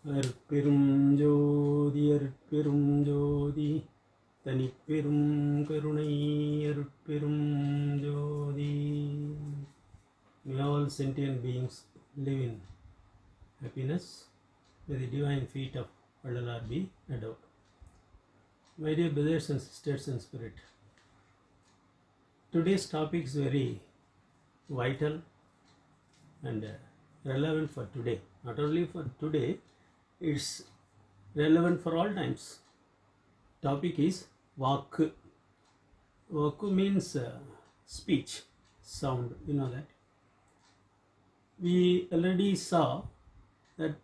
Arutperunjothi, Arutperunjothi, Taniperum Karunai, Arutperunjothi. May all sentient beings live in happiness. May the divine feet of Vallalar be adored. My dear brothers and sisters in spirit, today's topic is very vital and relevant for today. Not only for today, it's relevant for all times. Topic is Vaku. Vaku means speech, sound, you know that. We already saw that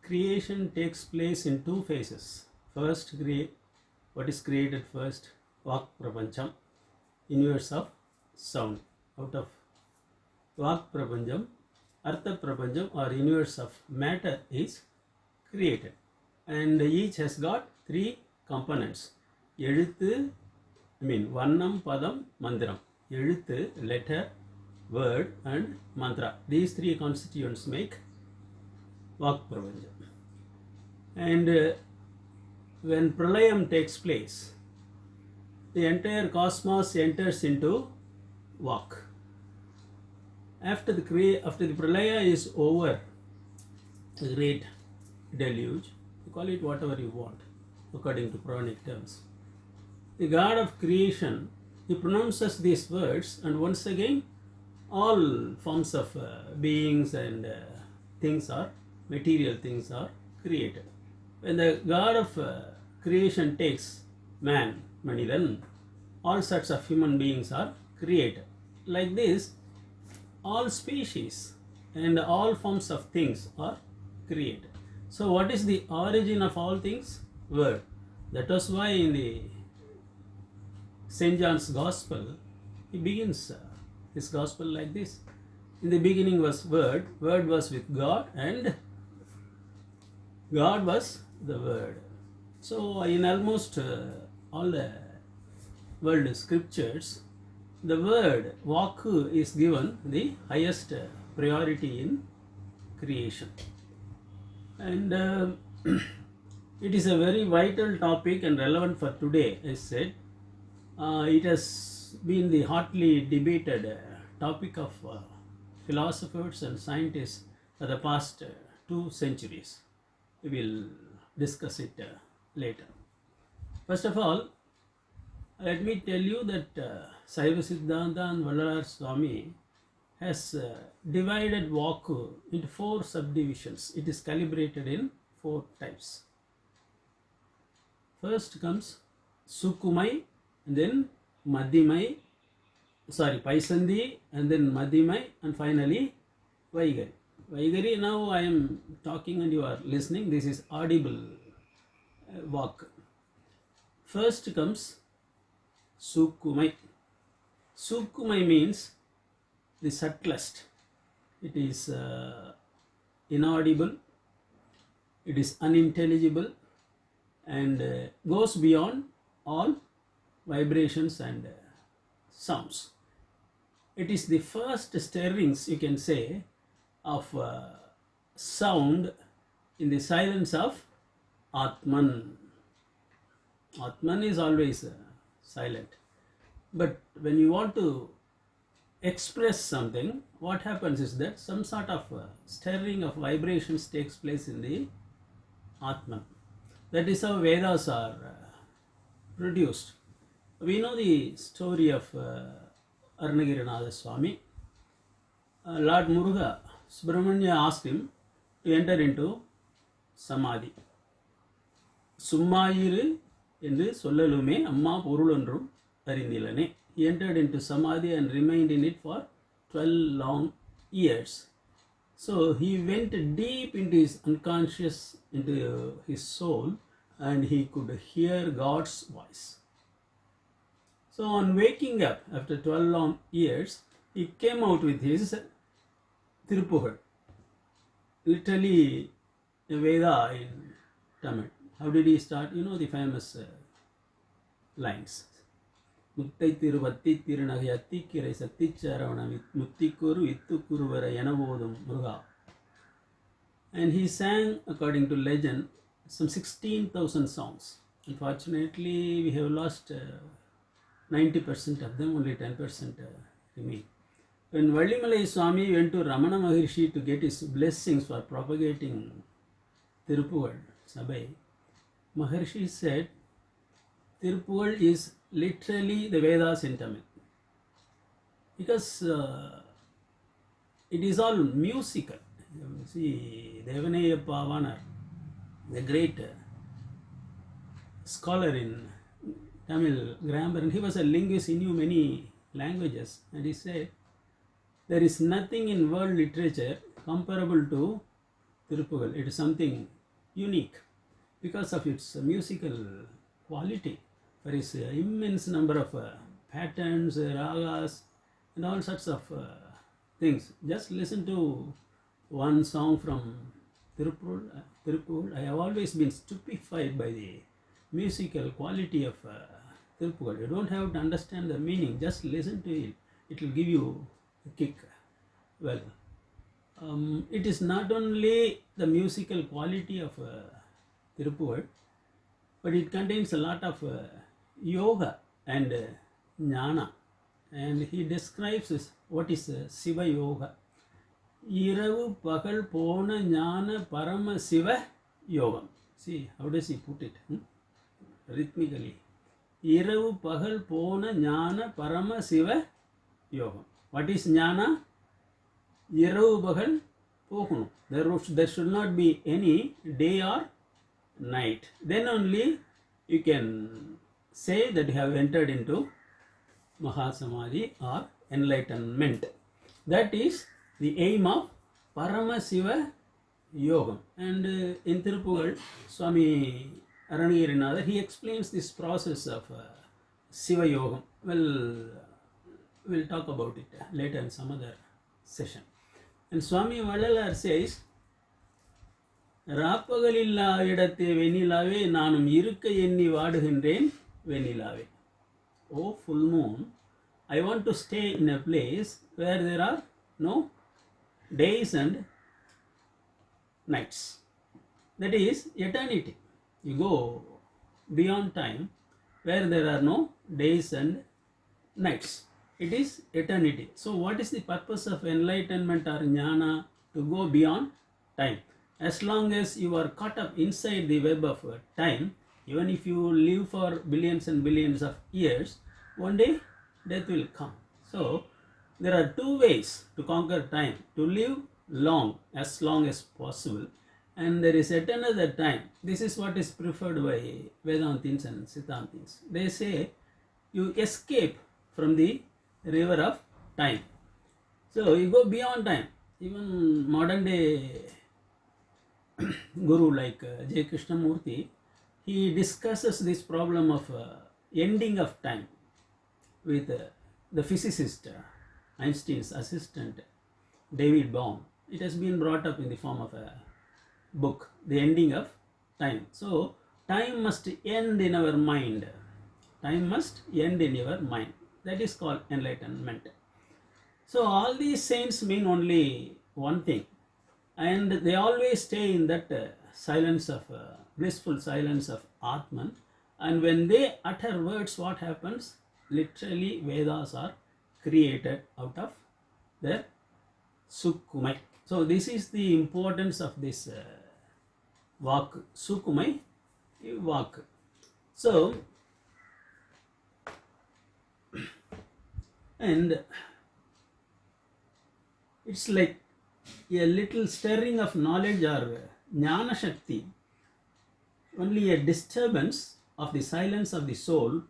creation takes place in two phases. First, what is created first? Vak Prapancham, universe of sound. Out of Vak Prapancham, Artha Prapancham or universe of matter is created. And each has got three components. Vannam, Padam, Mandiram. Eluthu, letter, word and mantra. These three constituents make Vak Prapancham. And when Pralayam takes place, the entire cosmos enters into Vak. After the Pralaya is over, the great deluge, you call it whatever you want, according to Puranic terms. The God of creation, he pronounces these words, and once again, all forms of beings and material things are created. When the God of creation takes man, Manidan, all sorts of human beings are created. Like this, all species and all forms of things are created. So what is the origin of all things? Word. That was why in the St. John's Gospel, he begins his Gospel like this. In the beginning was Word, Word was with God, and God was the Word. So in almost all the world scriptures, the word Vaku is given the highest priority in creation. And it is a very vital topic and relevant for today, as said. It has been the hotly debated topic of philosophers and scientists for the past 2 centuries. We will discuss it later. First of all, let me tell you that Saiva Siddhanta and Vallalar Swami has divided Vaku into 4 subdivisions. It is calibrated in 4 types. First comes Sukumai, and then Paisandi, and then Madhimai, and finally Vaigari. Vaigari, now I am talking and you are listening. This is audible Vak. First comes Sukumai. Sukumai means the subtlest. It is inaudible, it is unintelligible, and goes beyond all vibrations and sounds. It is the first stirrings, you can say, of sound in the silence of Atman. Atman is always silent. But when you want to express something, what happens is that some sort of stirring of vibrations takes place in the Atman. That is how Vedas are produced. We know the story of Arunagirinatha Swami. Lord Muruga, Subramanya asked him to enter into Samadhi. Summayiru என்று சொல்லலுமே அம்மா பொருள் ஒன்றும் அறிந்திலனே. He entered into Samadhi and remained in it for 12 long years. So he went deep into his unconscious, into his soul, and he could hear God's voice. So on waking up after 12 long years, he came out with his Tirupugal, literally a Veda in Tamil. How did he start? You know the famous lines. முத்தை திருவத்தி திருநகை அத்திக்கிரை சத்திச்சரவண முத்திக்குரு வித்துக்குருவர எனபோதும் முருகா. and he sang, according to legend, some 16,000 songs. Unfortunately, we have lost 90% of them, only 10% remain. When Vallimalai Swami went to Ramana Maharshi to get his blessings for propagating Tiruppugal Sabai, Maharshi said, Tiruppugal is literally the Vedas in Tamil. Because it is all musical. You see, Devanaya Pavanar, the great scholar in Tamil grammar, and he was a linguist, he knew many languages, and he said, there is nothing in world literature comparable to Tiruppugal. It is something unique because of its musical quality, for its immense number of patterns, ragas, and all sorts of things. Just listen to one song from Tiruppugal. I have always been stupefied by the musical quality of Tiruppugal. You don't have to understand the meaning, just listen to it. It will give you a kick. Well, it is not only the musical quality of Tiruppugal, but it contains a lot of yoga and jnana. And he describes what is Siva Yoga. Iravu Pagal Pona Jnana Parama Siva Yogam. See, how does he put it? Rhythmically. Iravu Pagal Pona Jnana Parama Siva Yogam. What is Jnana? Iravu Pagal Pohunu. There should not be any day or night. Then only you can say that you have entered into Mahasamadhi or enlightenment. That is the aim of Paramasiva Yogam. And in Tiruppugal, Swami Aranagirinathar, he explains this process of Siva Yogam. Well, we'll talk about it later in some other session. And Swami Vallalar says, ராப்பகலில்லா இடத்தே வெண்ணிலாவே நானும் இருக்க எண்ணி வாடுகின்றேன் வெண்ணிலாவே. Oh full moon, I want to stay in a place where there are no days and nights. That is eternity. You go beyond time where there are no days and nights. It is eternity. So what is the purpose of enlightenment or jnana? To go beyond time. As long as you are caught up inside the web of time, even if you live for billions and billions of years, one day death will come. So there are two ways to conquer time: to live long as possible, and there is yet another time. This is what is preferred by Vedantins and Siddhantins. They say you escape from the river of time. So you go beyond time. Even modern day Guru like J. Krishnamurti, he discusses this problem of ending of time with the physicist Einstein's assistant David Bohm. It has been brought up in the form of a book, The Ending of Time. So time must end in our mind. Time must end in your mind. That is called enlightenment. So all these saints mean only one thing, and they always stay in that silence of blissful silence of Atman. And when they utter words, what happens? Literally, Vedas are created out of their Sukumai. So this is the importance of this Vak, Sukumai Vak. So, and it's like a little stirring of knowledge or Gnana Shakti, only a disturbance of the silence of the soul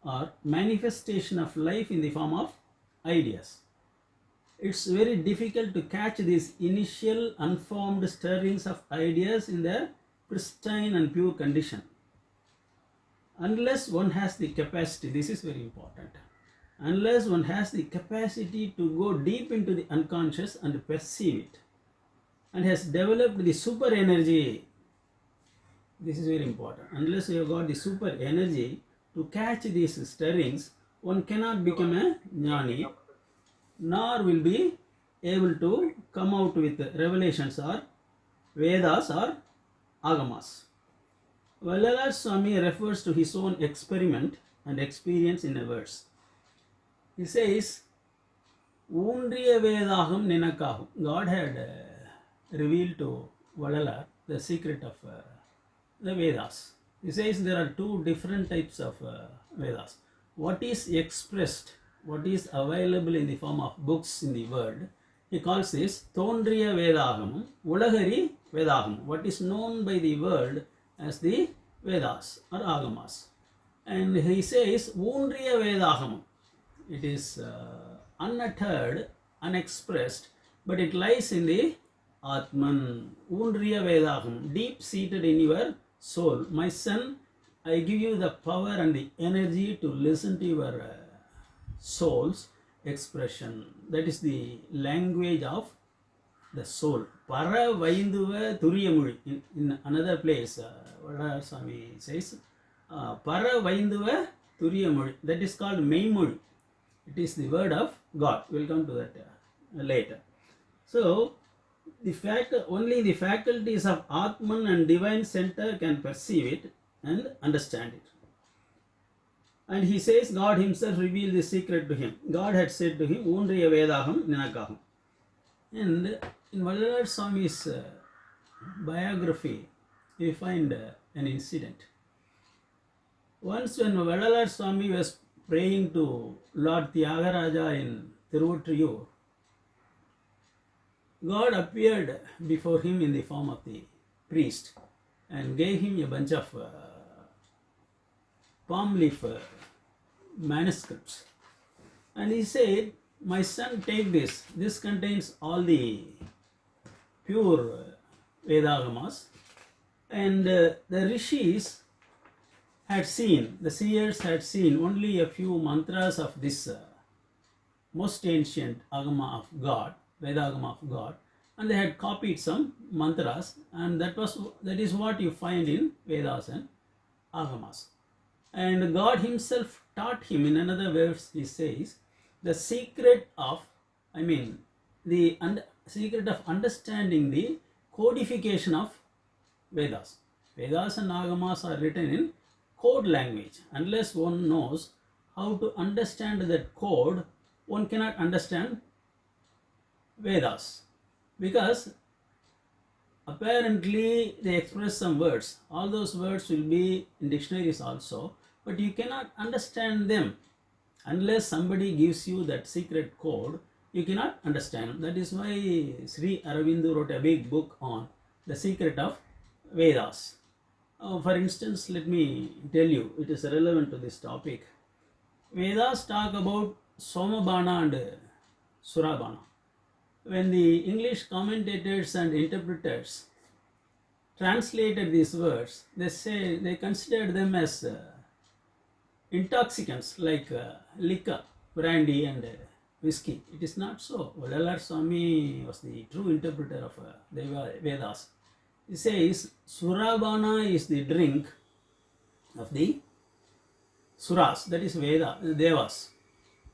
or manifestation of life in the form of ideas. It's very difficult to catch these initial unformed stirrings of ideas in their pristine and pure condition, unless one has the capacity. This is very important. Unless one has the capacity to go deep into the unconscious and perceive it, and has developed the super energy. This is very important. Unless you have got the super energy to catch these stirrings, one cannot become a jnani, nor will be able to come out with revelations or Vedas or agamas. Vallalar Swami refers to his own experiment and experience in a verse. He says, Undriya Vedaham Ninakahum. God had revealed to Vallalar the secret of the Vedas. He says there are two different types of Vedas. What is expressed, what is available in the form of books in the world, he calls this Thondriya Vedaham, Ulagari Vedaham, what is known by the world as the Vedas or Agamas. And he says Undriya Vedaham, it is unuttered, unexpressed, but it lies in the Atman, Undriya Vedaham, deep seated in your soul. My son, I give you the power and the energy to listen to your soul's expression. That is the language of the soul. Para Vainduva Turiyamuri. In another place, Vallalar Swami says, Para Vainduva Turiyamuri. That is called Meimuri. It is the word of God. We will come to that later. So, only the faculties of Atman and divine center can perceive it and understand it. And he says God himself revealed the secret to him. God had said to him, Undriya Vedaham Ninakaham. And in Vallalar Swami's biography, we find an incident. Once when Vallalar Swami was praying to Lord Tyagaraja in Tiruvuttriyur, God appeared before him in the form of the priest and gave him a bunch of palm leaf manuscripts. And he said, my son, take this. This contains all the pure Vedagamas. And the rishis had seen, the seers had seen only a few mantras of this most ancient Agama of God, Vedagama of God, and they had copied some mantras, and that is what you find in Vedas and Agamas. And God himself taught him in another verse. He says, the secret of understanding the codification of Vedas. Vedas and Agamas are written in code language. Unless one knows how to understand that code, one cannot understand Vedas, because apparently they express some words. All those words will be in dictionaries also, but you cannot understand them unless somebody gives you that secret code. You cannot understand. That is why Sri Aurobindo wrote a big book on the secret of Vedas. For instance, let me tell you, it is relevant to this topic. Vedas talk about Somabana and Surabana. When the English commentators and interpreters translated these words, they considered them as intoxicants like liquor, brandy and whiskey. It is not so. Vallalar Swami was the true interpreter of Vedas. He says Surabana is the drink of the Suras, that is Devas.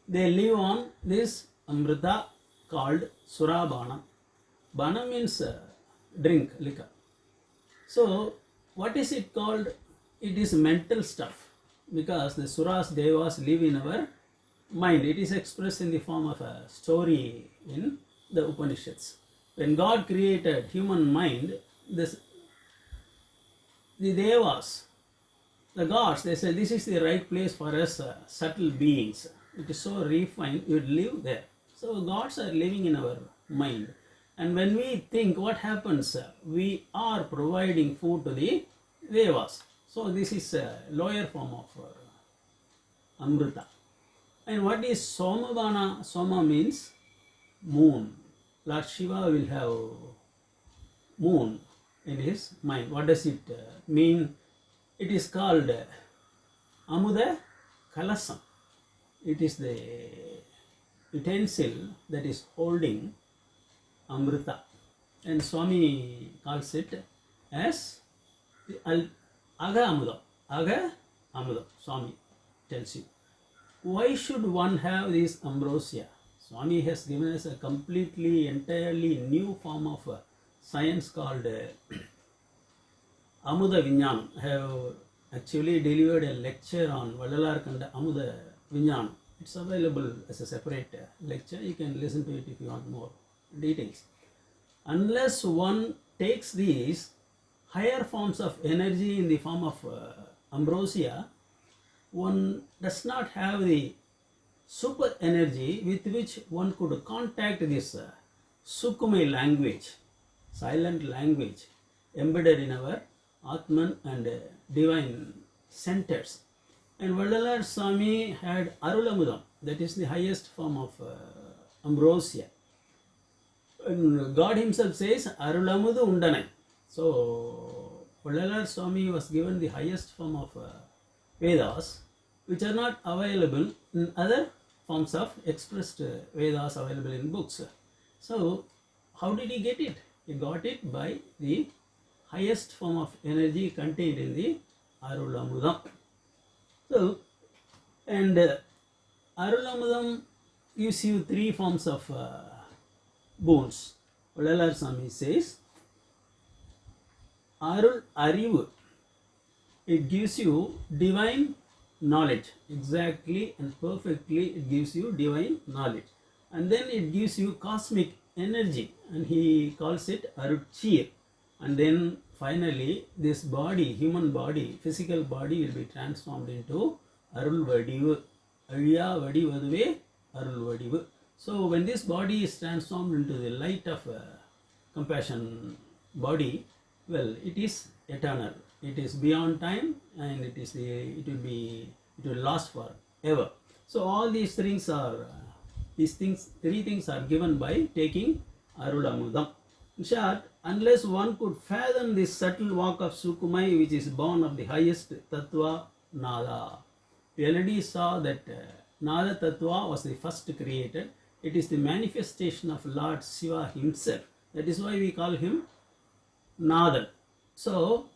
They live on this Amrita called Surabana. Bana means drink, liquor. So, what is it called? It is mental stuff, because the Suras, Devas live in our mind. It is expressed in the form of a story in the Upanishads. When God created human mind, the Devas, the gods, they said this is the right place for us subtle beings. It is so refined, we would live there. So gods are living in our mind. And when we think, what happens? We are providing food to the Devas. So this is a lower form of Amrita. And what is Somabana? Soma means moon. Lord Shiva will have moon in his mind. What does it mean? It is called Amuda Kalasam. It is the utensil that is holding Amrita. And Swami calls it as Aga Amudam. Aga Amudam, Swami tells you. Why should one have this ambrosia? Swami has given us a completely, entirely new form of science called Amuda Vinyanam. I have actually delivered a lecture on Vallalar Kanda Amuda Vinyanam. It's available as a separate lecture. You can listen to it if you want more details. Unless one takes these higher forms of energy in the form of ambrosia, one does not have the super energy with which one could contact this Sukumai language, silent language embedded in our Atman and divine centers. And Vallalar Swami had Arulamudam, that is the highest form of ambrosia. And God himself says, Arulamudu Undanai. So, Vallalar Swami was given the highest form of Vedas, which are not available in other forms of expressed Vedas available in books. So, how did he get it? He got it by the highest form of energy contained in the Arulamudam. So, and Arulamudam gives you three forms of boons. Vallalar Swami says, Arul Arivu, it gives you divine knowledge. Exactly and perfectly it gives you divine knowledge. And then it gives you cosmic energy, and he calls it Arutchir. And then finally this body, human body, physical body will be transformed into Arul Vadivu. Ayya Vadivaduve Arul Vadivu. So when this body is transformed into the light of compassion body, well, it is eternal. It is beyond time, and it will last forever. So all these things are three things are given by taking Arulamudam. In short, unless one could fathom this subtle walk of Sukumai, which is born of the highest Tattva, Nada. We already saw that Nada Tattva was the first created. It is the manifestation of Lord Shiva himself. That is why we call him Nadan. So,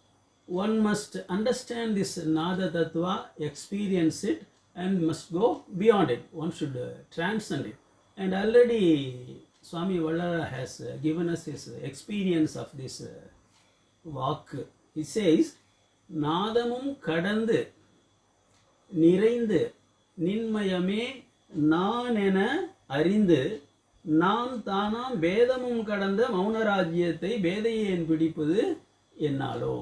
one must understand this Nada Tattva, experience it, and must go beyond it. One should transcend it. And already Swami Vallalar has given us his experience of this walk. He says, Nadamum kadandu niraindu ninmayame naanena arindu நான் தானாம் வேதமும் கடந்த மௌனராஜ்யத்தை வேதையேன் பிடிப்பது என்னாலோ.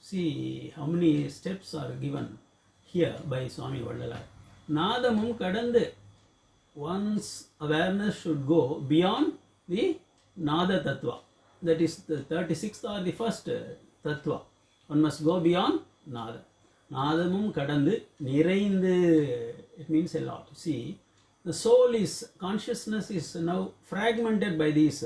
See how many steps are given here by Swami Vallalar. Nadamum kadande, one's awareness should go beyond the Nada Tattva. That is the 36th or the first Tattva. One must go beyond Nada. Nadamum kadande niraindu. It means a lot. See, the soul consciousness is now fragmented by these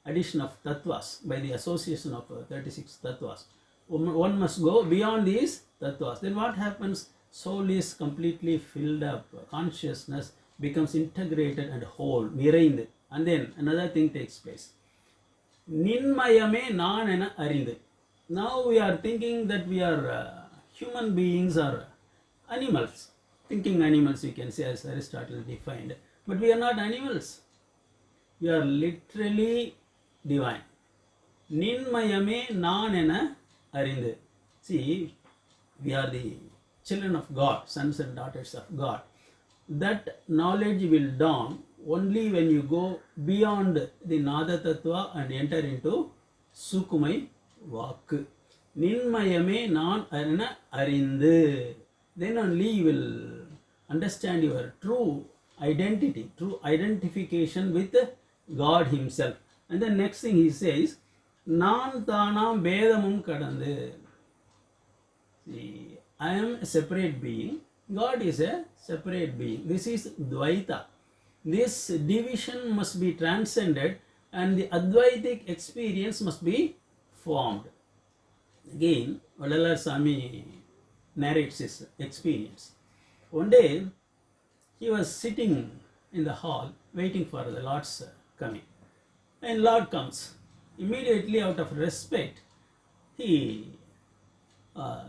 addition of tattvas, by the association of 36 tattvas. One must go beyond these tattvas. Then what happens? Soul is completely filled up. Consciousness becomes integrated and whole, niraindu. And then another thing takes place. Ninmayame naanena arindu. Now we are thinking that we are human beings or animals. Thinking animals, we can say, as Aristotle defined. But we are not animals. We are literally divine. Ninmayame naanena arindu. See, we are the children of God, sons and daughters of God. That knowledge will dawn only when you go beyond the Nada Tattva and enter into Sukumai Vak. Ninmayame naan arina arindu. Then only you will understand your true identity, true identification with God himself. And the next thing he says, Nan Tanam Vedamum Kadandu. See, I am a separate being. God is a separate being. This is Dvaita. This division must be transcended, and the Advaitic experience must be formed. Again, Vallalar Swami narrates his experience. One day, he was sitting in the hall waiting for the Lord's coming. And Lord comes. Immediately out of respect, he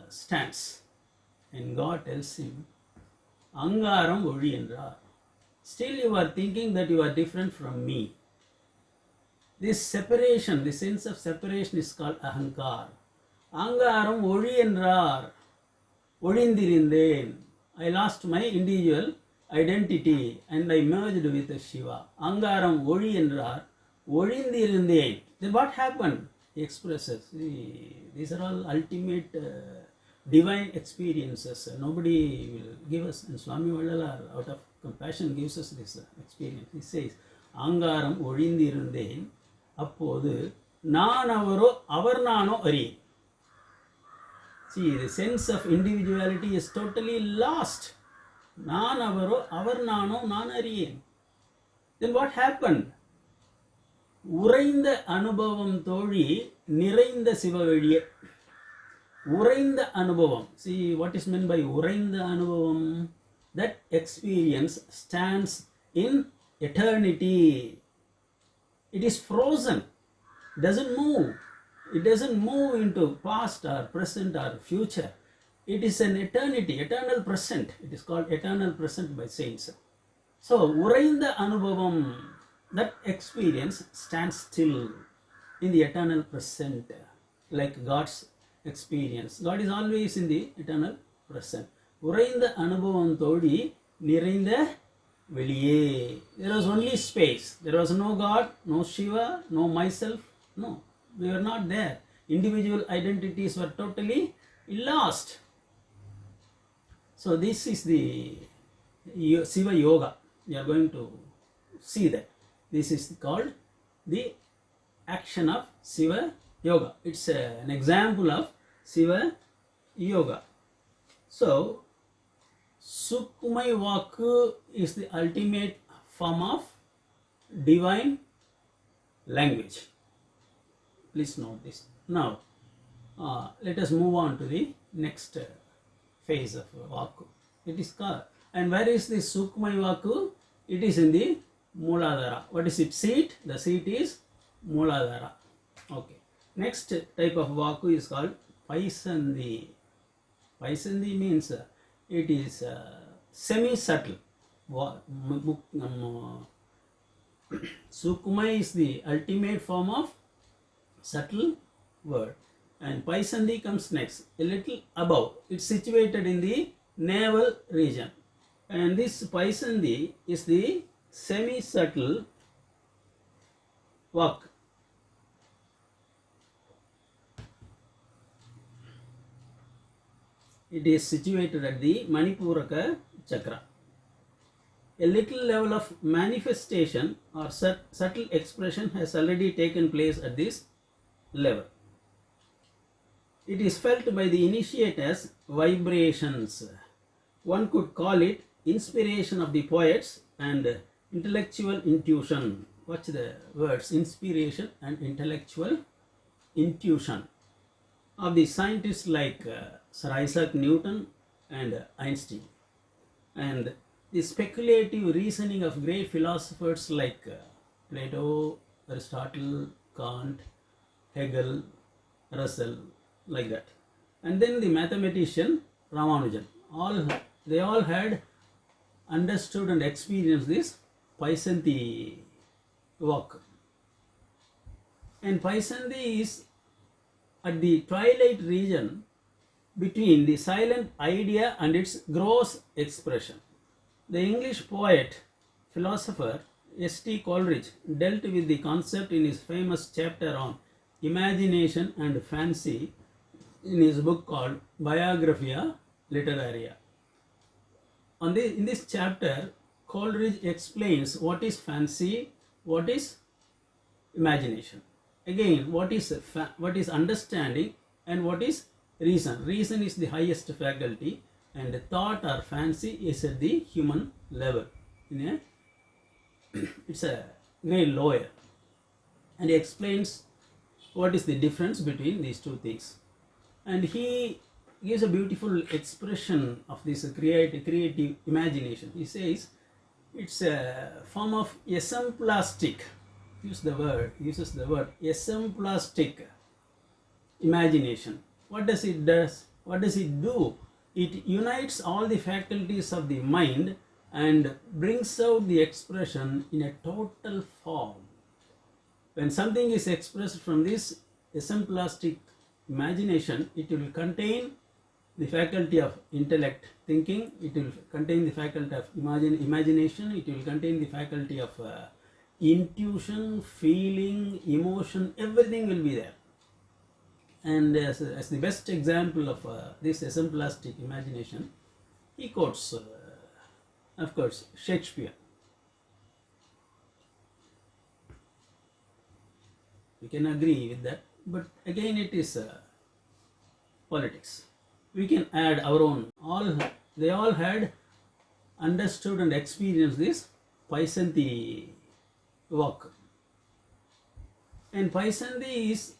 stands. And God tells him, Angaram Ozhi என்றார். Still you are thinking that you are different from me. This separation, the sense of separation is called ahankar. Angaram ozhi endrar, ozhindirindhen. I lost my individual identity and I merged with Shiva. Angaram ozhi endrar, ozhindirindhen. Then what happened? He expresses. These are all ultimate divine experiences. Nobody will give us, and Swami Vallalar, out of compassion, gives us this experience. He says, Angaram ozhindirindhen. அப்போது நான் அவரோ அவர் நானோ அறியேன். See, the sense of individuality is totally lost. நான் அவரோ அவர் நானோ நான் அறியேன். Then what happened? உறைந்த அனுபவம் தோழி நிறைந்த சிவவெளியே. உறைந்த அனுபவம். See, what is meant by உறைந்த அனுபவம்? That experience stands in eternity. It is frozen, doesn't move. It doesn't move into past or present or future. It is an eternity, eternal present. It is called eternal present by saints. So, urainda anubhavam, that experience stands still in the eternal present, like God's experience. God is always in the eternal present. Urainda anubhavam thodi nirainda வெளியே. There was only space. There was no God, no Shiva, no myself. No, we were not there. Individual identities were totally lost. So this is the Shiva Yoga. We are going to see that. This is called the action of Shiva Yoga. It's an example of Shiva Yoga. So, Sukkumai Vaku is the ultimate form of divine language. Please note this. Now, let us move on to the next phase of Vaku. It is called, and where is this Sukkumai Vaku? It is in the Mooladhara. What is its seat? The seat is Mooladhara. Okay. Next type of Vaku is called Paisandi. Paisandi means it is semi-subtle. Sukkumai is the ultimate form of subtle word. And Paisandi comes next, a little above. It's situated in the navel region. And this Paisandi is the semi-subtle Vak. It is situated at the Manipuraka chakra. A little level of manifestation or subtle expression has already taken place at this level. It is felt by the initiate as vibrations. One could call it inspiration of the poets and intellectual intuition. Watch the words, inspiration and intellectual intuition of the scientists like Sir Isaac Newton and Einstein, and the speculative reasoning of great philosophers like Plato, Aristotle, Kant, Hegel, Russell, like that. And then the mathematician Ramanujan. They all had understood and experienced this Paisandi Vak. And Paisandi is at the twilight region between the silent idea and its gross expression. The English poet, philosopher S.T. Coleridge dealt with the concept in his famous chapter on imagination and fancy in his book called Biographia Literaria. In this chapter, Coleridge explains what is fancy, what is imagination. Again, what is understanding and what is reason. Reason is the highest faculty and thought or fancy is at the human level. It's a very lower. And he explains what is the difference between these two things. And he gives a beautiful expression of this creative imagination. He says it's a form of esemplastic. Uses the word esemplastic imagination. What does it do? It unites all the faculties of the mind and brings out the expression in a total form. When something is expressed from this exemplastic imagination, it will contain the faculty of intellect, thinking, it will contain the faculty of imagination, it will contain the faculty of intuition, feeling, emotion, everything will be there. And as the best example of this exemplastic imagination, he quotes, of course, Shakespeare. We can agree with that, but again it is politics. We can add our own. They all had understood and experienced this Paisanthi walk. And Paisanthi is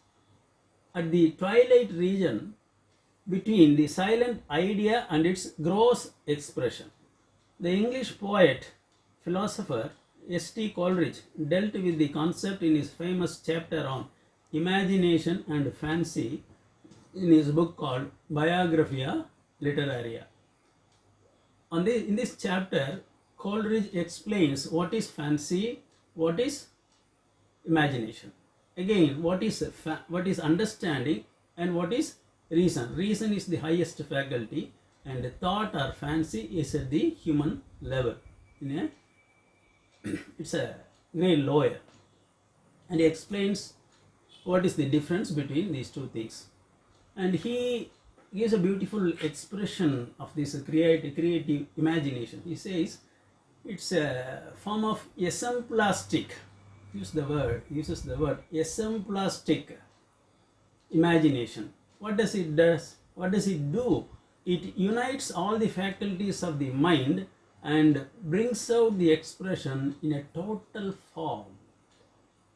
at the twilight region between the silent idea and its gross expression. The English poet, philosopher S.T. Coleridge dealt with the concept in his famous chapter on imagination and fancy in his book called Biographia Literaria. In this chapter, Coleridge explains what is fancy, what is imagination. Again, what is understanding and what is reason. Reason is the highest faculty, and thought or fancy is at the human level. It's a very lower, and he explains what is the difference between these two things. And he gives a beautiful expression of this creative imagination. He says it's a form of exemplastic, uses the word exemplastic imagination. What does it do? It unites all the faculties of the mind and brings out the expression in a total form.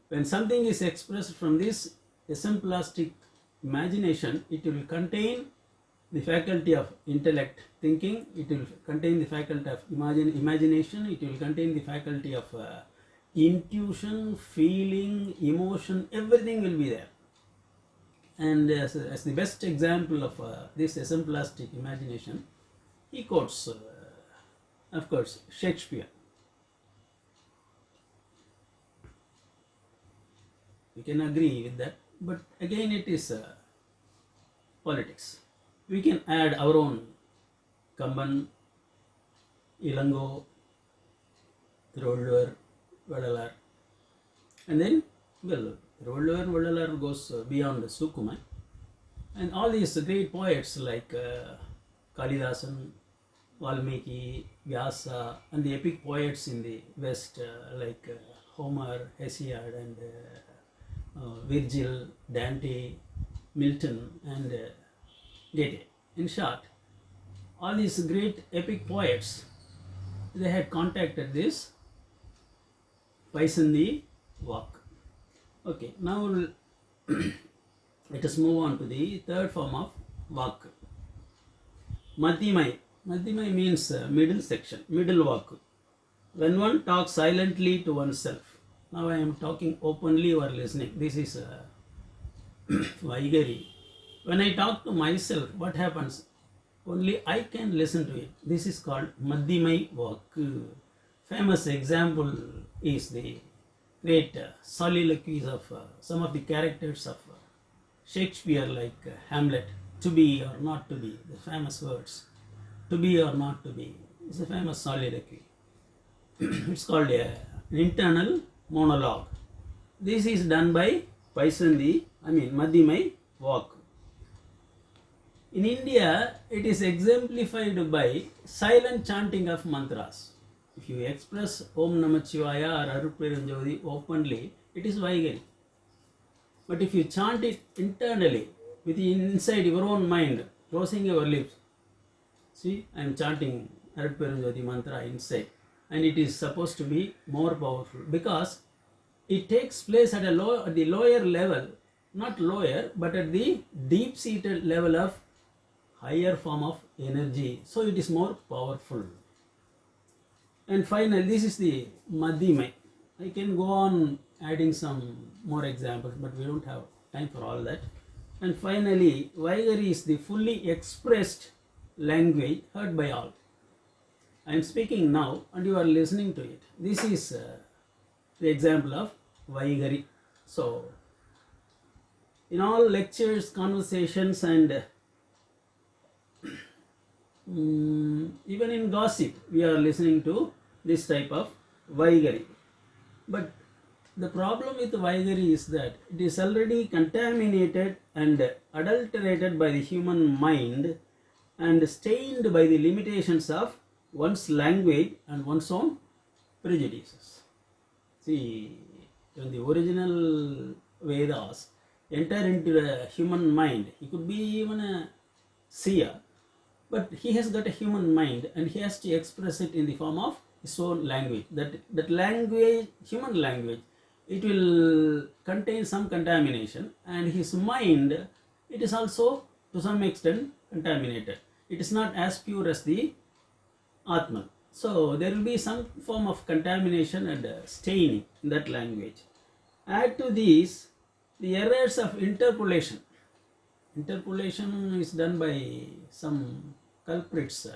When something is expressed from this exemplastic imagination, it will contain the faculty of intellect, thinking, it will contain the faculty of imagination, it will contain the faculty of intuition, feeling, emotion, everything will be there. And as the best example of this exemplastic imagination, he quotes, of course, Shakespeare. We can agree with that, but again it is politics. We can add our own Kamban, Ilango, Thiruvallur, Vallalar, and then Thiruvallur and Vallalar goes beyond Sukumai, and all these great poets like Kalidasan, Valmiki, Vyasa, and the epic poets in the West like Homer, Hesiod, and Virgil, Dante, Milton, and Goethe. In short, all these great epic poets, they had contacted this Paisanthi walk. Okay, now let us move on to the third form of walk. Madhyamai. Madhyamai means middle section, middle walk. When one talks silently to oneself. Now I am talking openly, you are listening. This is Vaigari. When I talk to myself, what happens? Only I can listen to it. This is called Madhyamai walk. Famous example is the great soliloquies of some of the characters of Shakespeare, like Hamlet, to be or not to be, the famous words, to be or not to be. It's a famous soliloquy. It's called an internal monologue. This is done by Madhyamai walk. In India, it is exemplified by silent chanting of mantras. If you express Om Namah Shivaya or Arutperunjothi openly, it is Vaigari. But if you chant it internally, inside your own mind, closing your lips, see, I am chanting Arutperunjothi mantra inside, and it is supposed to be more powerful because it takes place at the lower level, not lower, but at the deep-seated level of higher form of energy. So it is more powerful. And finally, this is the Madhyamai. I can go on adding some more examples, but we don't have time for all that. And finally, Vaigari is the fully expressed language heard by all. I am speaking now and you are listening to it. This is the example of Vaigari. So, in all lectures, conversations, and even in gossip, we are listening to this type of Vaigari. But the problem with Vaigari is that it is already contaminated and adulterated by the human mind and stained by the limitations of one's language and one's own prejudices. See, when the original Vedas enter into the human mind, he could be even a seer, but he has got a human mind and he has to express it in the form of his own language. That language, human language, it will contain some contamination, and his mind, it is also to some extent contaminated. It is not as pure as the Atman. So there will be some form of contamination and staining in that language. Add to these the errors of interpolation. Interpolation is done by some culprits.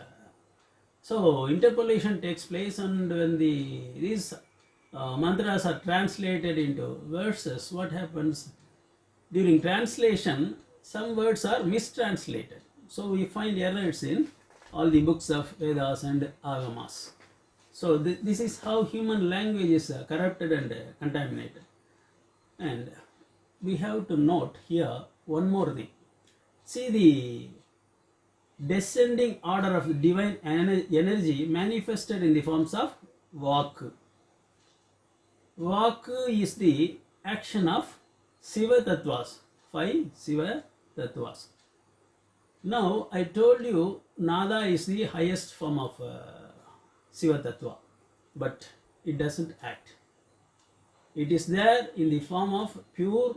So interpolation takes place, and when these mantras are translated into verses, what happens? During translation, some words are mistranslated. So we find errors in all the books of Vedas and Agamas. So this is how human language is corrupted and contaminated. And we have to note here one more thing. See the descending order of divine energy manifested in the forms of Vak. Vak is the action of Siva Tattvas, 5 Siva Tattvas. Now I told you Nada is the highest form of Siva Tattva, but it doesn't act. It is there in the form of pure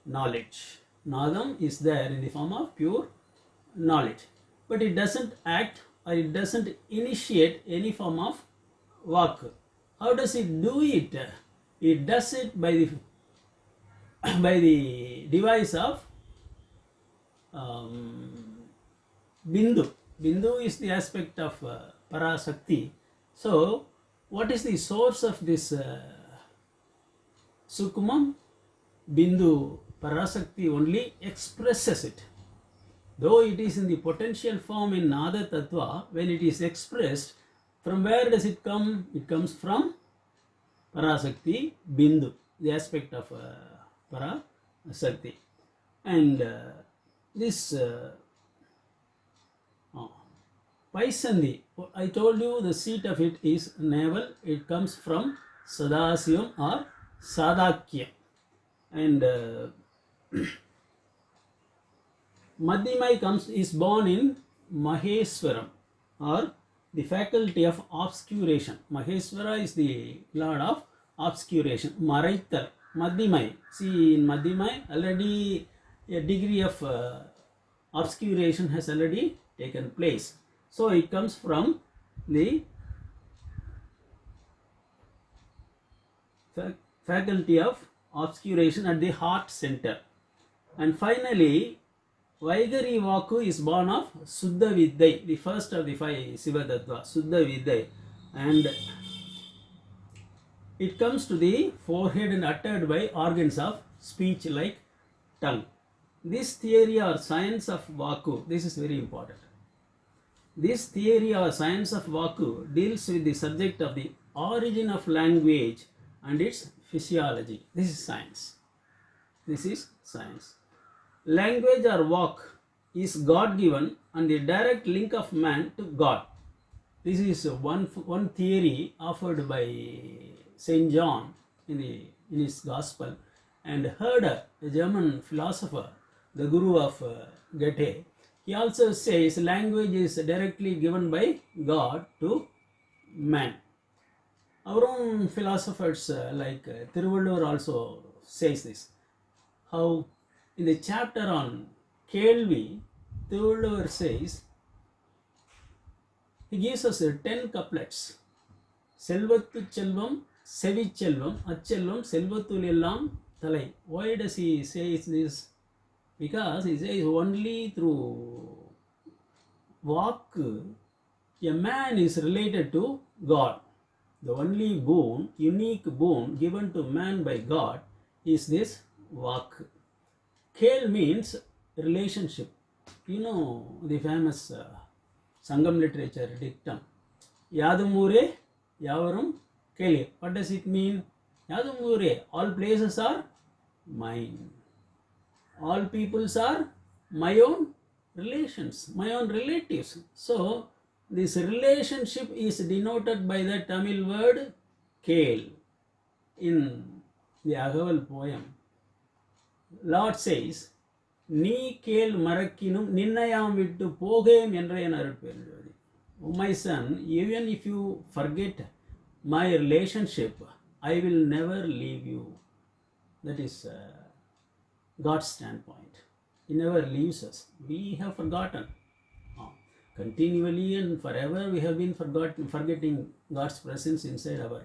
knowledge. Nadam is there in the form of pure knowledge, but it doesn't act or it doesn't initiate any form of Vak. How does it do it? It does it by the device of Bindu. Bindu is the aspect of Parasakti. So, what is the source of this Sukumam? Bindu. Parasakti only expresses it. Though it is in the potential form in Nada Tattva, when it is expressed, from where does it come? It comes from Parasakti, Bindu, the aspect of Parasakti. And this Paisandi, I told you the seat of it is navel. It comes from Sadasivam or Sadakya. And Madhimai is born in Maheswaram, or the faculty of obscuration. Maheswara is the lord of obscuration. Maraitar, Madhimai. See, in Madhimai already a degree of obscuration has already taken place. So it comes from the faculty of obscuration at the heart center. And finally, Vaigari Vaku is born of Suddha Vidyai, the first of the 5 Siva Tattva, Suddha Vidyai. And it comes to the forehead and uttered by organs of speech like tongue. This theory or science of Vaku, this is very important. This theory or science of Vaku deals with the subject of the origin of language and its physiology. This is science. This is science. Language or Vak is God-given and the direct link of man to God. This is one theory offered by Saint John in his Gospel, and Herder, a German philosopher, the guru of Goethe, he also says language is directly given by God to man. Our own philosophers like Thiruvallur also says this. How in the chapter on Kelvi, Thiruvallur says, he gives us 10 couplets. Selvattu Chelvam, Sevi Chelvam, Achelvam, Selvattul Ellam Thalai. Why does he say this? Because he says only through Vak, a man is related to God. The only boon, unique boon given to man by God is this Vak. Kel means relationship. You know the famous Sangam literature dictum. Yadumure Yavarum Kele. What does it mean? Yadumure, all places are mine. All peoples are my own relations, my own relatives. So, this relationship is denoted by the Tamil word Kel in the Agaval poem. Lord says, Ni Kel Marakinum Ninnayam Vittu Pogem Endrayan Arutperunjothi. Oh my son, even if you forget my relationship, I will never leave you. That is God's standpoint. He never leaves us. We have forgotten. Continually and forever we have been forgetting God's presence inside our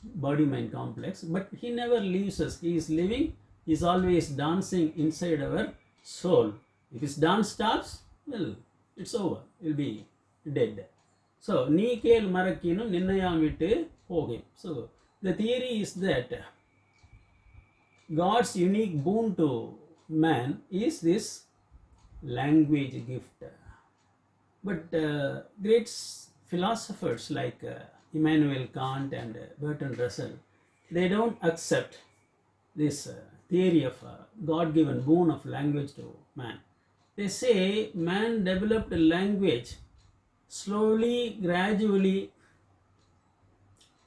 body-mind complex. But He never leaves us. He is living. He is always dancing inside our soul. If His dance stops, well, it's over. We'll be dead. So, Ni Kel Marakinum Ninnayam Vittu Pogem. So, the theory is that God's unique boon to man is this language gift. But great philosophers like Immanuel Kant and Bertrand Russell, they don't accept this theory of God-given boon of language to man. They say man developed a language slowly, gradually,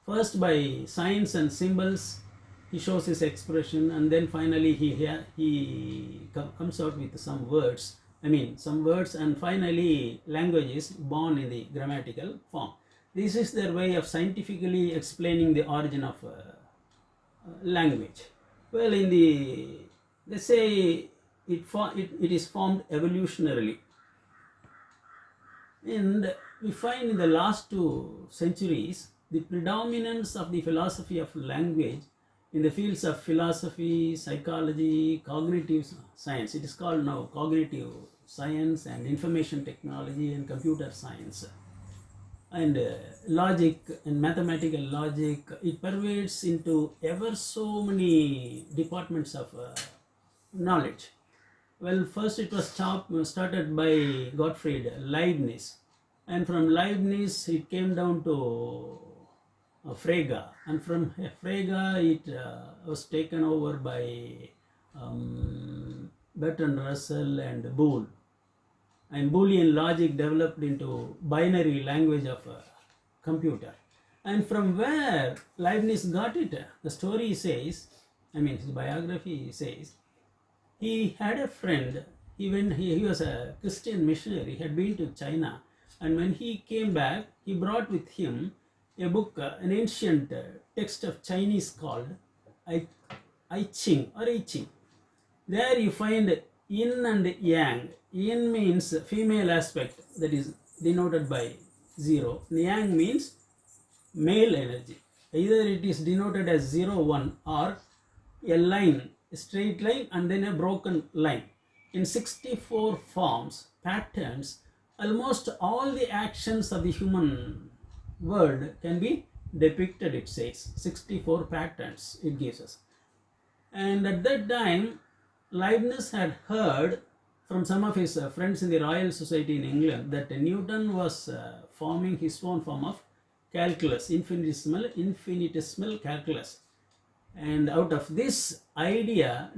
first by signs and symbols. He shows his expression, and then finally he comes out with some words. Some words, and finally language is born in the grammatical form. This is their way of scientifically explaining the origin of language. Well, they say it is formed evolutionarily. And we find in the last 2 centuries, the predominance of the philosophy of language in the fields of philosophy, psychology, cognitive science. It is called now cognitive science and information technology and computer science. And logic and mathematical logic, it pervades into ever so many departments of knowledge. Well, first it was started by Gottfried Leibniz, and from Leibniz it came down to Frege, and from Frege it was taken over by Bertrand Russell and Boole. And Boolean logic developed into binary language of a computer. And from where Leibniz got it, the story says, his biography says, he had a friend, he was a Christian missionary, he had been to China, and when he came back, he brought with him a book, an ancient text of Chinese called I Ching or I Ching. There you find yin and yang. Yin means female aspect, that is denoted by 0. Yang means male energy. Either it is denoted as 0, 1 or a line, a straight line and then a broken line. In 64 forms, patterns, almost all the actions of the human world can be depicted, it says. 64 patterns it gives us. And at that time, Leibniz had heard from some of his friends in the Royal Society in England that Newton was forming his own form of calculus, infinitesimal calculus. And out of this idea,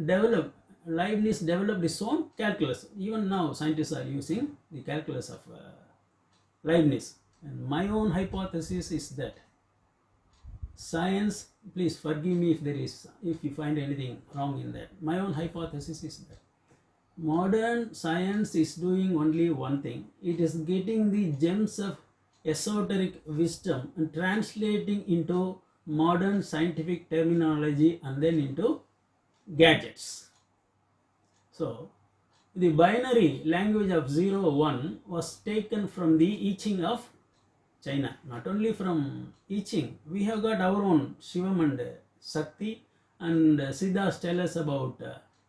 Leibniz developed his own calculus. Even now, scientists are using the calculus of Leibniz. And my own hypothesis is that science, please forgive me if you find anything wrong in that. My own hypothesis is that modern science is doing only one thing. It is getting the gems of esoteric wisdom and translating into modern scientific terminology and then into gadgets. So, the binary language of 0, 1 was taken from the I Ching of China. Not only from I Ching, we have got our own Shivam and Shakti, and Siddhars tell us about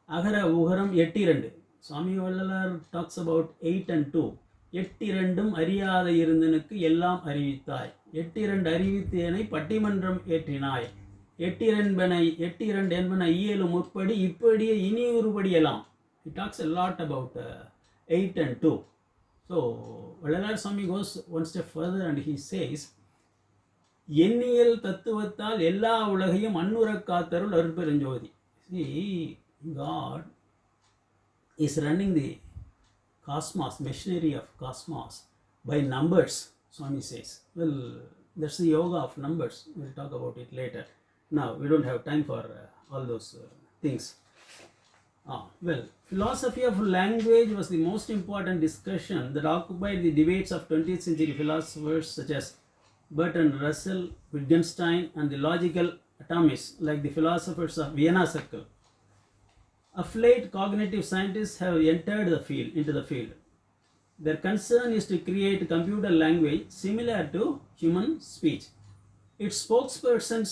Agara Ugaram Ettirendu. Swamigal Vallalar talks about 8 and 2. எட்டிரண்டும் அறியாத இருந்தனுக்கு எல்லாம் அறிவித்தாய், எட்டிரண்டு அறிவித்தேனை பட்டிமன்றம் ஏற்றினாய். எட்டிரண்டு என்பன இயலும் முற்படி இப்படியே இனி ஒருபடியெல்லாம். He talks a lot about 8 and 2. So Vallalar Swami goes one step further and he says, எண்ணியல் தத்துவத்தால் எல்லா உலகையும் அன்னுரக் காத்தருள் அருட்பெருஞ்சோதி. See, God is running the cosmos, machinery of cosmos by numbers, Swami says. Well, that's the yoga of numbers. We'll talk about it later. Now, we don't have time for all those things. Well, philosophy of language was the most important discussion that occupied the debates of 20th century philosophers such as Bertrand Russell, Wittgenstein, and the logical atomists like the philosophers of Vienna Circle. Of late, cognitive scientists have entered into the field. Their concern is to create computer language similar to human speech. Its spokespersons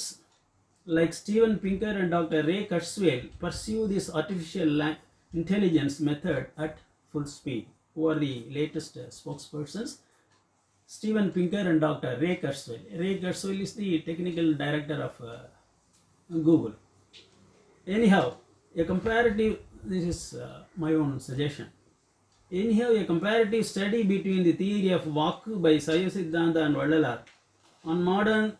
like Steven Pinker and Dr. Ray Kurzweil pursue this artificial intelligence method at full speed. Who are the latest spokespersons? Steven Pinker and Dr. Ray Kurzweil. Ray Kurzweil is the technical director of Google. Anyhow, this is my own suggestion. Anyhow, a comparative study between the theory of Vaku by Saiva Siddhanta and Vallalar on modern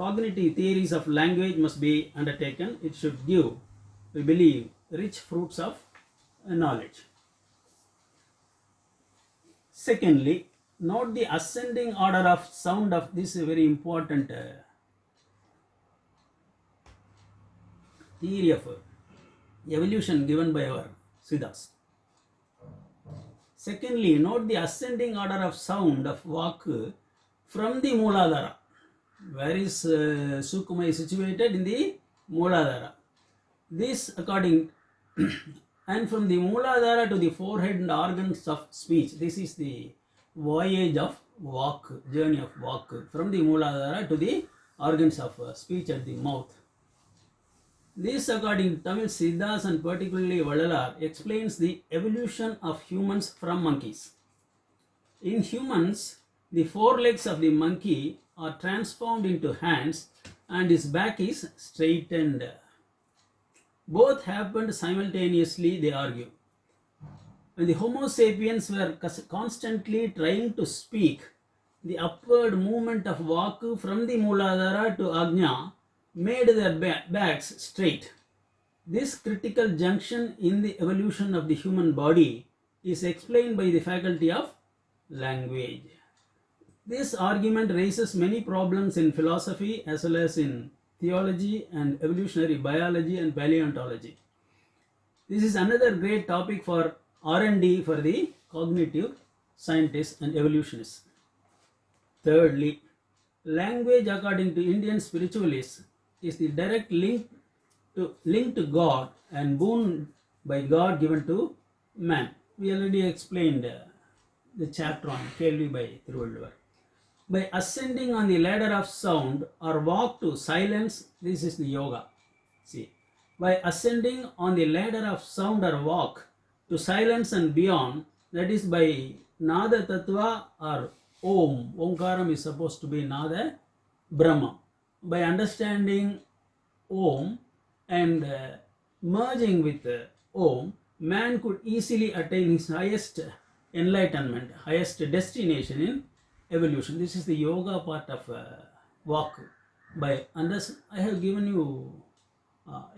cognitive theories of language must be undertaken. It should give, we believe, rich fruits of knowledge. Secondly, note the ascending order of sound of this very important theory of evolution given by our Siddhas. Secondly, note the ascending order of sound of Vaku from the Mooladhara. Where is Sukma is situated? In the Mooladhara. This according and from the Mooladhara to the forehead and organs of speech. This is the voyage of Vaku, journey of Vaku from the Mooladhara to the organs of speech at the mouth. This, according to Tamil Siddhas and particularly Vallalar, explains the evolution of humans from monkeys. In humans, the forelegs of the monkey are transformed into hands and his back is straightened. Both happened simultaneously, they argue. When the Homo sapiens were constantly trying to speak, the upward movement of Vaku from the Mooladhara to Ajna made their backs straight. This critical junction in the evolution of the human body is explained by the faculty of language. This argument raises many problems in philosophy as well as in theology and evolutionary biology and paleontology. This is another great topic for R&D for the cognitive scientists and evolutionists. Thirdly, language, according to Indian spiritualists, is the direct link to God and boon by God given to man. We already explained the chapter on Kelvi by Thiruvallur. By ascending on the ladder of sound or walk to silence, this is the yoga. See, by ascending on the ladder of sound or walk to silence and beyond, that is by Nada Tattva or Om. Omkaram is supposed to be Nada Brahma. By understanding Om and merging with Om, man could easily attain his highest enlightenment, highest destination in evolution. This is the yoga part of Vaku. I have given you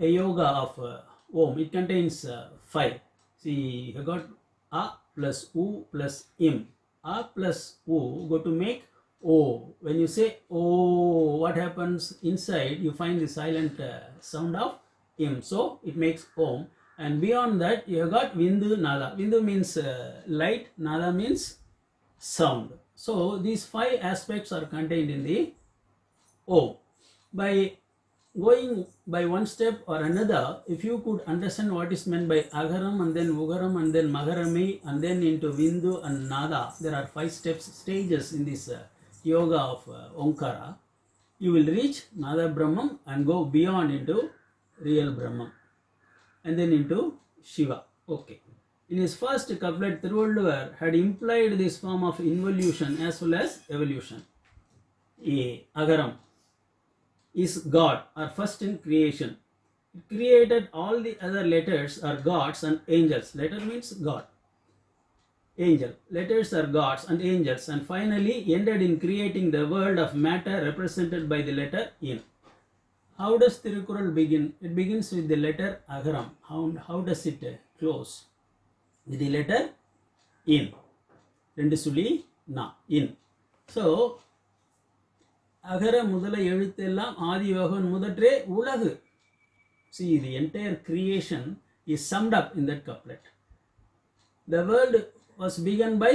a yoga of Om. It contains 5. See, you got A plus U plus Im. A plus U go to make O. When you say O, what happens inside? You find the silent sound of Im. So it makes Om. And beyond that, you have got Vindu Nada. Vindu means light, Nada means sound. So these 5 aspects are contained in the Om. By going by one step or another, if you could understand what is meant by Agaram and then Ugaram and then Magarami and then into Vindu and Nada, there are 5 stages in this yoga of Omkara. You will reach Nada Brahman and go beyond into real Brahman and then into Shiva. Okay. In his first couplet, Thiruvallur had implied this form of involution as well as evolution. A. Agaram. is God or first in creation. It created all the other letters are gods and angels. Letter means God. Angel. Letters are gods and angels, and finally ended in creating the world of matter represented by the letter in. How does Tirukural begin? It begins with the letter Agaram. How does it close? With the letter in. ரெண்டு சுழி நா in. So, அகர முதல எழுத்தெல்லாம் ஆதி யோகன் முதற்றே உலகு. See, the entire creation is summed up in that couplet. The world was begun by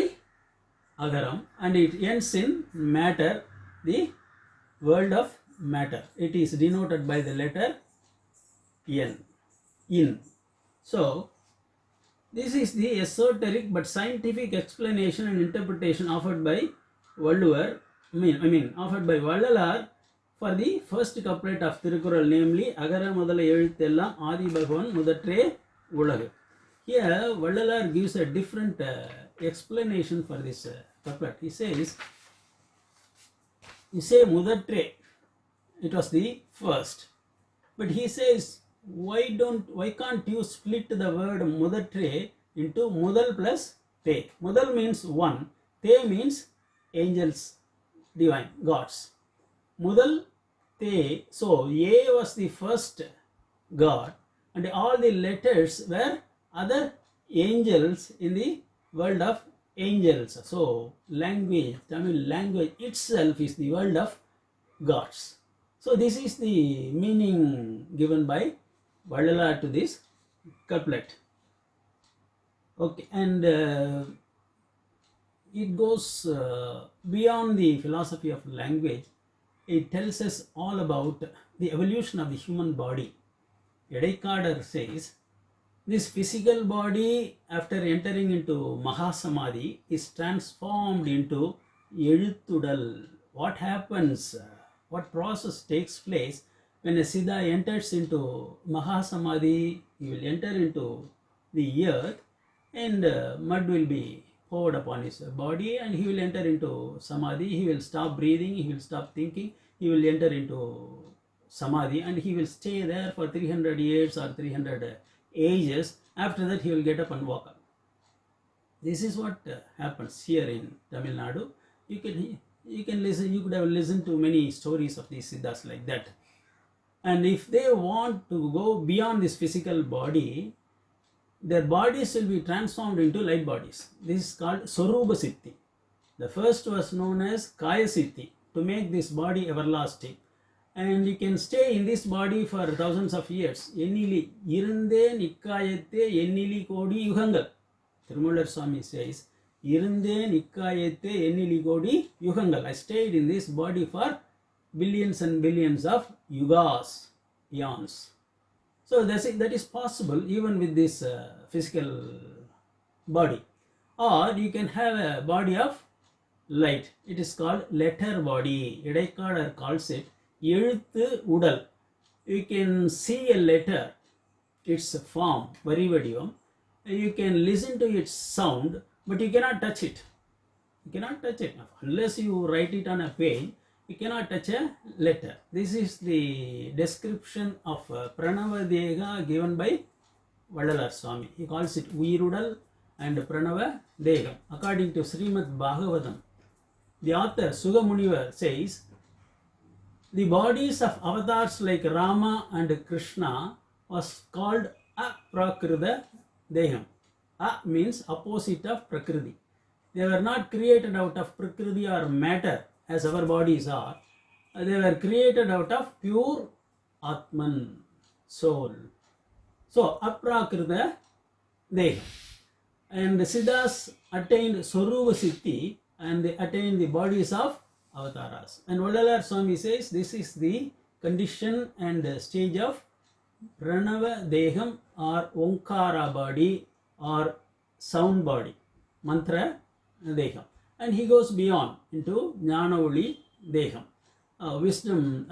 Agaram and it ends in matter, the world of matter. It is denoted by the letter N, in. So, this is the esoteric but scientific explanation and interpretation offered by Valluvar, offered by Vallalar for the first couplet of Tirukural, namely Agara Mudala Ezhuthellam Adi Bhagavan Mudatre Ulagu. Here, Vallalar gives a different explanation for this couplet. He says, Mudatre, it was the first. But he says, why can't you split the word Mudatre into Mudal plus Te? Mudal means one, Te means angels, divine, gods. Mudal, Te, so A was the first God and all the letters were other angels in the world of angels. So language, Tamil language itself is the world of gods. So this is the meaning given by Vallalar to this couplet. Okay, and it goes beyond the philosophy of language. It tells us all about the evolution of the human body. Eradicate says, this physical body after entering into Mahasamadhi is transformed into Eluthudal. What happens, what process takes place when a Siddha enters into Mahasamadhi? He will enter into the earth and mud will be poured upon his body and he will enter into Samadhi. He will stop breathing, he will stop thinking, he will enter into Samadhi and he will stay there for 300 years or 300 ages. After that he will get up and walk up. This is what happens here in Tamil Nadu. You can listen, you could have listened to many stories of these Siddhas like that. And if they want to go beyond this physical body, their bodies will be transformed into light bodies. This is called Sorpozhivu. The first was known as Kaya Siddhi, to make this body everlasting. And you can stay in this body for thousands of years. Ennili irunde nikkayathe ennili kodi yugangal. Thirumalar Swami says, irunde nikkayathe ennili kodi yugangal. I stayed in this body for billions and billions of yugas, eons. So that is possible even with this physical body. Or you can have a body of light. It is called letter body. Eradicate calls it Eluthu Udal. You can see a letter, its form, Varivadivam. You can listen to its sound, but you cannot touch it. You cannot touch it. Unless you write it on a page, you cannot touch a letter. This is the description of Pranava Dega given by Vallalar Swami. He calls it Uyirudal and Pranava Degam. According to Srimad Bhagavatam, the author Sugamunivar says, the bodies of avatars like Rama and Krishna was called Aprakrita Deham. A means opposite of Prakriti. They were not created out of Prakriti or matter as our bodies are. They were created out of pure Atman, soul. So, Aprakrita Deham. And the Siddhas attained Sorpozhivu and they attained the bodies of avatars. And Vallalar Swami says this is the condition and stage of Pranava Deham or Onkara body or sound body, Mantra Deham. And he goes beyond into Jnana Deham. Wisdom,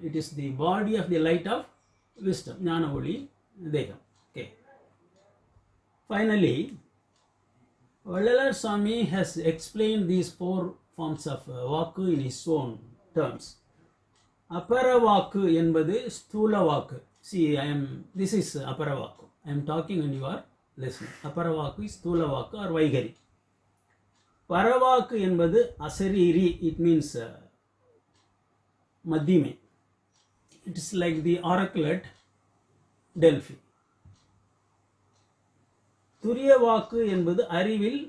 it is the body of the light of wisdom, Jnana Deham. Okay. Finally, Vallalar Swami has explained these four forms of Vaku in his own terms. Aparavaku என்பது ஸ்தூல வாக்கு. See, this is aparavaku. I am talking and you are listening. Aparavaku is ஸ்தூல வாக்கு or வைகரி. பரவாக்கு என்பது அசரீரி. It means மத்தியமே. It is like the oracle at Delphi. துரிய வாக்கு என்பது அறிவில்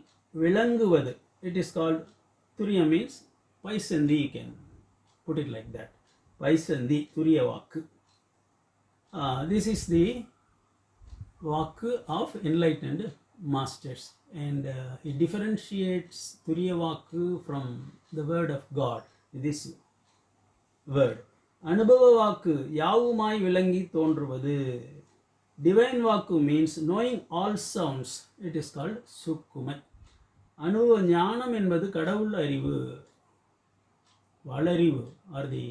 விளங்குவது. It is called Turiya means Paisandi, you can put it like that. Paisandi, Turiya Vaku. This is the Vaku of enlightened masters, and it differentiates Turiya Vaku from the word of God. This word. Anubhava Vaku, Yavumai Vilangi Tondruvathu. Divine Vaku means knowing all sounds. It is called Sukkumai. அனுபவ ஞானம் என்பது கடவுள் அறிவு, வளறிவு or the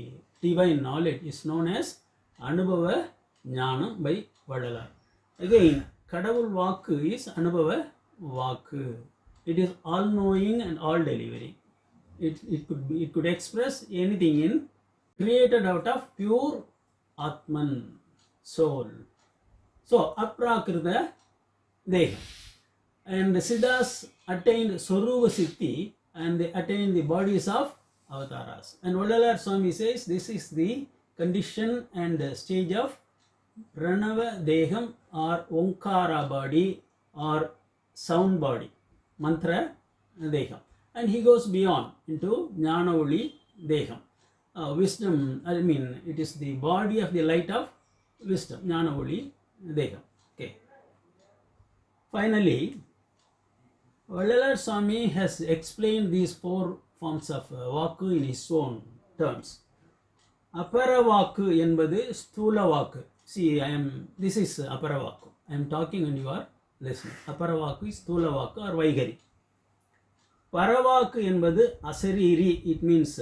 divine knowledge is known as அனுபவ ஞானம் by Vallalar. Again, கடவுள் வாக்கு is அனுபவ வாக்கு. It is all knowing and all delivering. It could express anything in created out of pure Atman, soul. So, aprakrita deha. And the Siddhas attained Soruva Siddhi and they attained the bodies of avatars. And Vallalar Swami says this is the condition and stage of Pranava Deham or Onkara body or sound body, Mantra Deham. And he goes beyond into Jnanavali Deham. Wisdom, it is the body of the light of wisdom, Jnanavali Deham. Okay. Finally, Vallalar Swami has explained these four forms of vaku in his own terms. Aparavaku என்பது ஸ்தூல வாக்கு. See, this is aparavaku. I am talking and you are listening. Aparavaku is ஸ்தூல வாக்கு or வைகரி. பரவாக்கு என்பது அசரீரி. It means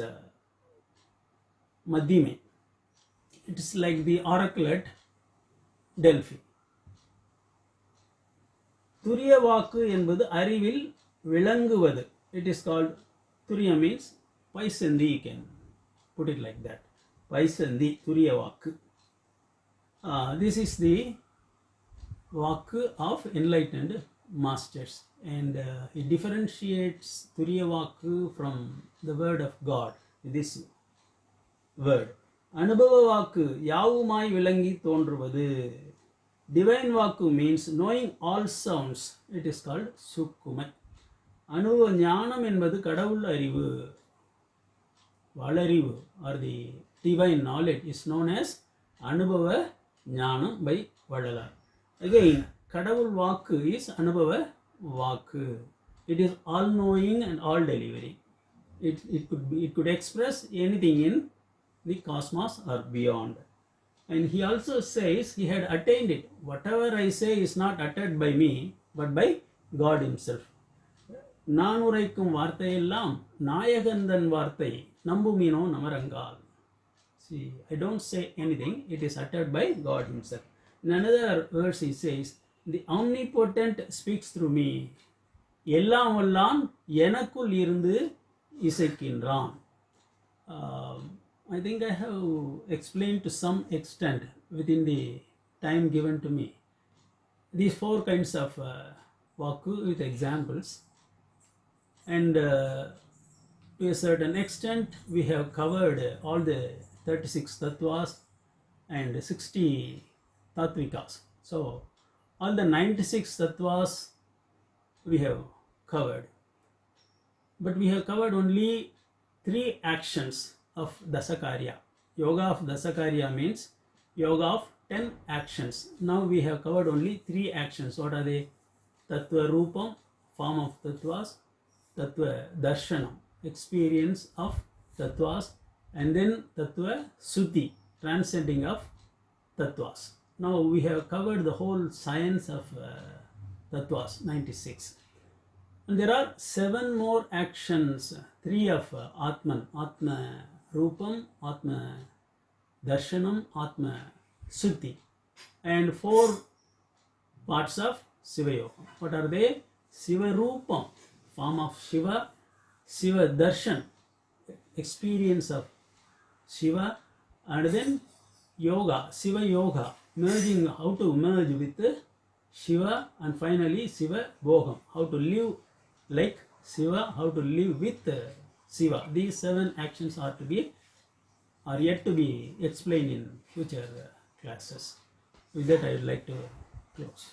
மத்தியமே. It is like the oracle at Delphi. துரிய வாக்கு என்பது அறிவில் விளங்குவது. It is called Turiya means Paisandi, you can put it like that. Paisandi, Turiya vaku. This is the vaku of enlightened masters, and it differentiates Turiya vaku from the word of God. This word. Anubhava vaku, Yavumai Vilangi Tondruvathu. Divine Vaku means knowing all sounds. It is called Sukkumai. அனுபவ ஞானம் என்பது கடவுள் அறிவு, வளறிவு or the divine knowledge is known as அனுபவ ஞானம் by Vallalar. Again, கடவுள் வாக்கு is அனுபவ வாக்கு. It is all knowing and all delivering. It could express anything in the cosmos or beyond. And he also says he had attained it. Whatever I say is not uttered by me, but by God himself. நான் உரைக்கும் வார்த்தையெல்லாம் நாயகந்தன் வார்த்தை, நம்புமீனோ நமரங்கால். See, I don't say anything, it is uttered by God himself. In another verse he says, the omnipotent speaks through me. எல்லாம் வல்லான் எனக்குள் இருந்து இசைக்கின்றான். I think I have explained to some extent within the time given to me these four kinds of vaku with examples, and to a certain extent we have covered all the 36 tattvas and 60 tattvikas. So all the 96 tattvas we have covered, but we have covered only 3 actions of Dasakarya. Yoga of Dasakarya means yoga of 10 actions. Now we have covered only 3 actions. What are they? Tattva Rupam, form of tattvas, Tattva Darshanam, experience of tattvas, and then Tattva Suddhi, transcending of tattvas. Now we have covered the whole science of tattvas, 96. And there are 7 more actions, 3 of Atman, Atma Rupam, Atma Darshanam, Atma Suddhi, and 4 parts of Siva Yoga. What are they? Siva Rupam, form of Shiva, Siva Darshan, experience of Shiva, and then yoga, Shiva yoga, merging, how to merge with Shiva, and finally Shiva Bhogam, how to live like Shiva, how to live with Shiva. These 7 actions are yet to be explained in future classes. With that, I would like to close.